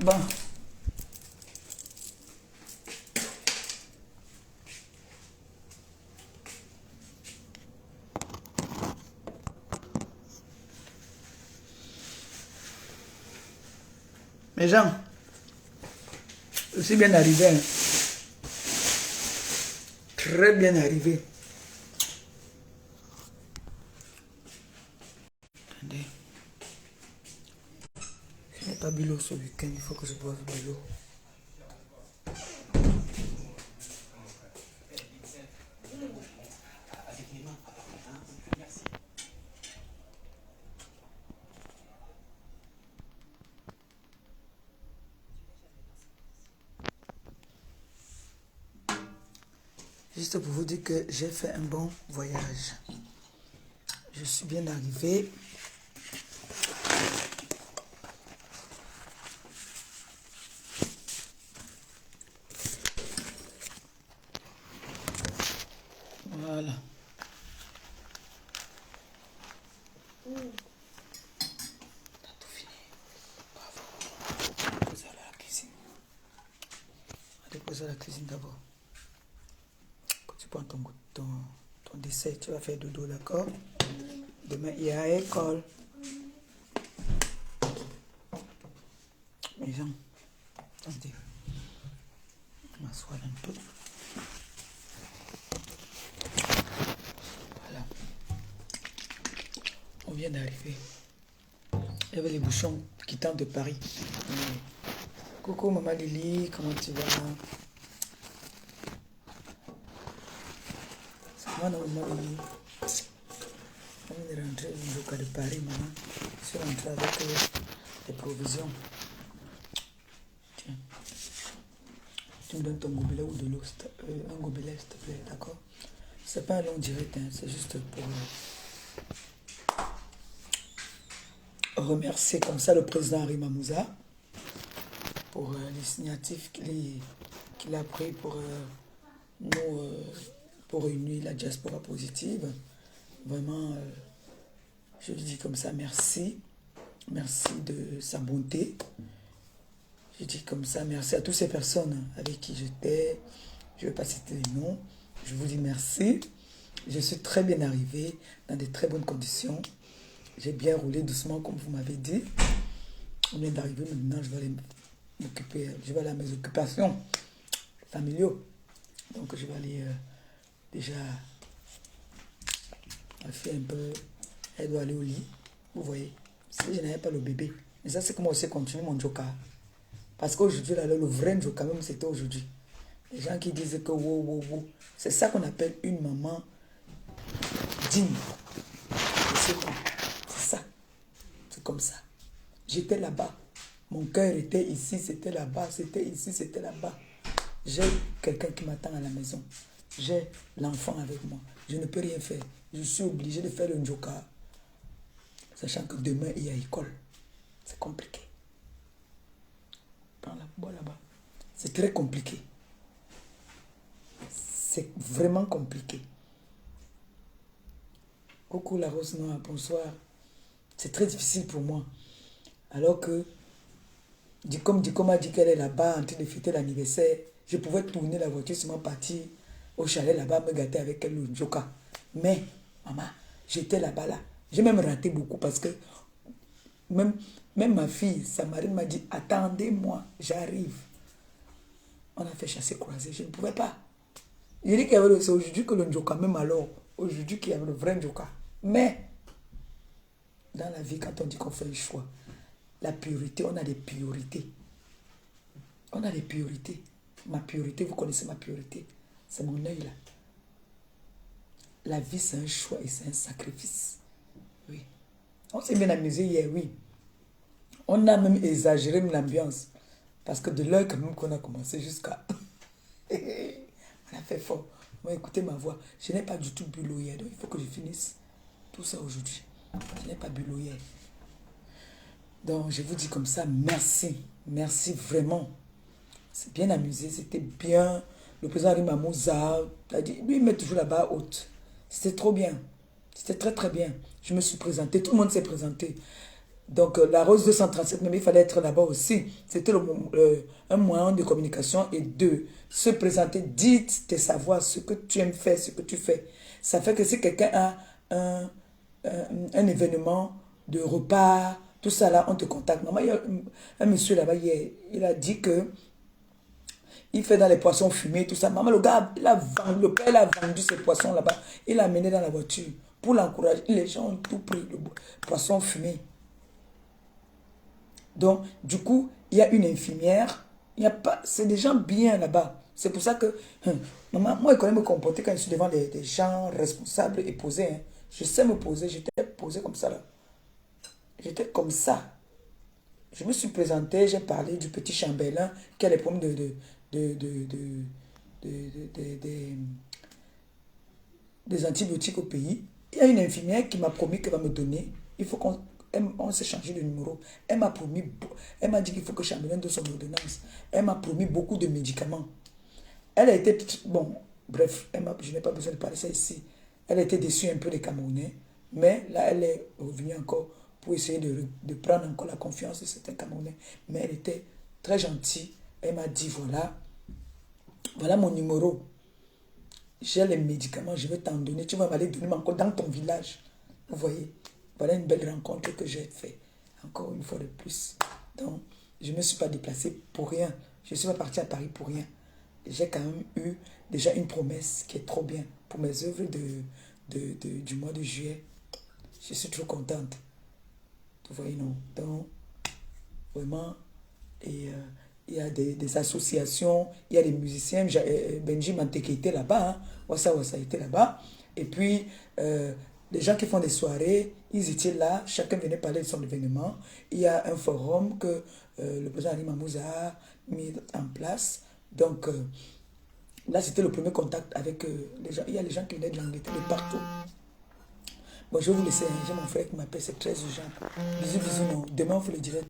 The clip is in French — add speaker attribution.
Speaker 1: Bon. Mes gens, je suis bien arrivé. Hein. Très bien arrivé. Attendez. Je n'ai pas bu l'eau ce week-end, il faut que je boive de l'eau. Juste pour vous dire que j'ai fait un bon voyage. Je suis bien arrivé. Voilà. T'as tout fini. Bravo. Déposer à la cuisine. Déposer à la cuisine d'abord. Quand tu prends ton dessert, tu vas faire dodo, d'accord? Demain, il y a école. Les gens, attendez. Je m'assois un peu. Voilà. On vient d'arriver. Il y avait les bouchons quittant de Paris. Coucou maman Lily, comment tu vas? C'est moi maman Lily. On est rentré au cas de Paris, maman. Je suis rentré avec des provisions. Tiens. Tu me donnes ton gobelet ou de l'eau, un gobelet s'il te plaît, d'accord? C'est pas un long direct, hein, c'est juste pour remercier comme ça le président Harry Mamouza pour l'initiative qu'il a pris pour nous pour réunir la diaspora positive. Vraiment, je lui dis comme ça, merci. Merci de sa bonté. Je dis comme ça, merci à toutes ces personnes avec qui j'étais. Je ne vais pas citer les noms. Je vous dis merci. Je suis très bien arrivé dans de très bonnes conditions. J'ai bien roulé doucement comme vous m'avez dit. On vient d'arriver maintenant, je vais aller m'occuper, je vais aller à mes occupations familiales. Donc je vais aller déjà, ma fille un peu, elle doit aller au lit. Vous voyez, si je n'avais pas le bébé. Mais ça c'est comment aussi continuer mon joker. Parce qu'aujourd'hui, là, le vrai joker même c'était aujourd'hui. Les gens qui disent que wow. C'est ça qu'on appelle une maman digne. C'est ça. C'est comme ça. J'étais là-bas. Mon cœur était ici, c'était là-bas. C'était ici, c'était là-bas. J'ai quelqu'un qui m'attend à la maison. J'ai l'enfant avec moi. Je ne peux rien faire. Je suis obligé de faire le njoka. Sachant que demain, il y a école. C'est compliqué. Prends la bois là-bas. C'est très compliqué. C'est vraiment compliqué. Coucou la rose noire, bonsoir. C'est très difficile pour moi. Alors que Dicom a dit qu'elle est là-bas en train de fêter l'anniversaire. Je pouvais tourner la voiture sur ma partie au chalet là-bas, me gâter avec elle, le Joka. Mais, maman, j'étais là-bas là. J'ai même raté beaucoup parce que même ma fille, sa marine m'a dit, attendez-moi, j'arrive. On a fait chasser croisé, je ne pouvais pas. Il dit qu'il y avait c'est aujourd'hui que le Joka, même alors, aujourd'hui qu'il y avait le vrai Joka. Mais, dans la vie, quand on dit qu'on fait un choix, la priorité, on a des priorités. On a des priorités. Ma priorité, vous connaissez ma priorité. C'est mon œil là. La vie, c'est un choix et c'est un sacrifice. Oui. On s'est bien amusé hier, oui. On a même exagéré l'ambiance. Parce que de l'heure quand même qu'on a commencé jusqu'à... on a fait fort. On va écouter ma voix. Je n'ai pas du tout bu l'eau hier. Donc il faut que je finisse tout ça aujourd'hui. Je n'ai pas bu l'eau hier. Donc, je vous dis comme ça, merci. Merci vraiment. C'est bien amusé, c'était bien. Le président Rimamouza, lui, il met toujours la barre haute. C'était trop bien. C'était très, très bien. Je me suis présentée, tout le monde s'est présenté. Donc, la Rose 237, même il fallait être là-bas aussi. C'était un moyen de communication et de se présenter, dire tes savoirs, ce que tu aimes faire, ce que tu fais. Ça fait que si quelqu'un a un événement de repas, tout ça là, on te contacte. Normalement, il y a un monsieur là-bas hier, il a dit que il fait dans les poissons fumés, tout ça. Maman, le gars, le père, il a vendu ses poissons là-bas. Il l'a amené dans la voiture pour l'encourager. Les gens ont tout pris, le poisson fumé. Donc, du coup, il y a une infirmière. Il y a pas, c'est des gens bien là-bas. C'est pour ça que, maman, moi, je connais me comporter quand je suis devant des gens responsables et posés. Hein. Je sais me poser. J'étais posé comme ça là. J'étais comme ça. Je me suis présenté, j'ai parlé du petit chambellan qui a les problèmes de, de, de- de- des antibiotiques au pays. Il y a une infirmière qui m'a promis qu'elle va me donner. Il faut on s'est changé de numéro. Elle m'a promis, elle m'a dit qu'il faut que Chambellan donne son ordonnance. Elle m'a promis beaucoup de médicaments. Elle a été, bon, bref, je n'ai pas besoin de parler ça ici. Elle a été déçue un peu des Camerounais, mais là, elle est revenue encore pour essayer de prendre encore la confiance de certains Camerounais. Mais elle était très gentille. Elle m'a dit, voilà mon numéro. J'ai les médicaments, je vais t'en donner. Tu vas m'aller donner encore dans ton village. Vous voyez, voilà une belle rencontre que j'ai faite. Encore une fois de plus. Donc, je ne me suis pas déplacée pour rien. Je ne suis pas partie à Paris pour rien. J'ai quand même eu déjà une promesse qui est trop bien pour mes œuvres du mois de juillet. Je suis trop contente. Vous voyez, non? Donc, vraiment, et il y a des associations, il y a des musiciens. Benji Manteke était là-bas, hein. Wassa était là-bas. Et puis, les gens qui font des soirées, ils étaient là, chacun venait parler de son événement. Il y a un forum que le président Ali Mamouza a mis en place. Donc, là, c'était le premier contact avec les gens. Il y a les gens qui venaient de l'Angleterre, de partout. Bon, je vais vous laisser, hein. J'ai mon frère qui m'appelle, c'est très urgent. Bisous, bisous, non. Demain, on fait le direct.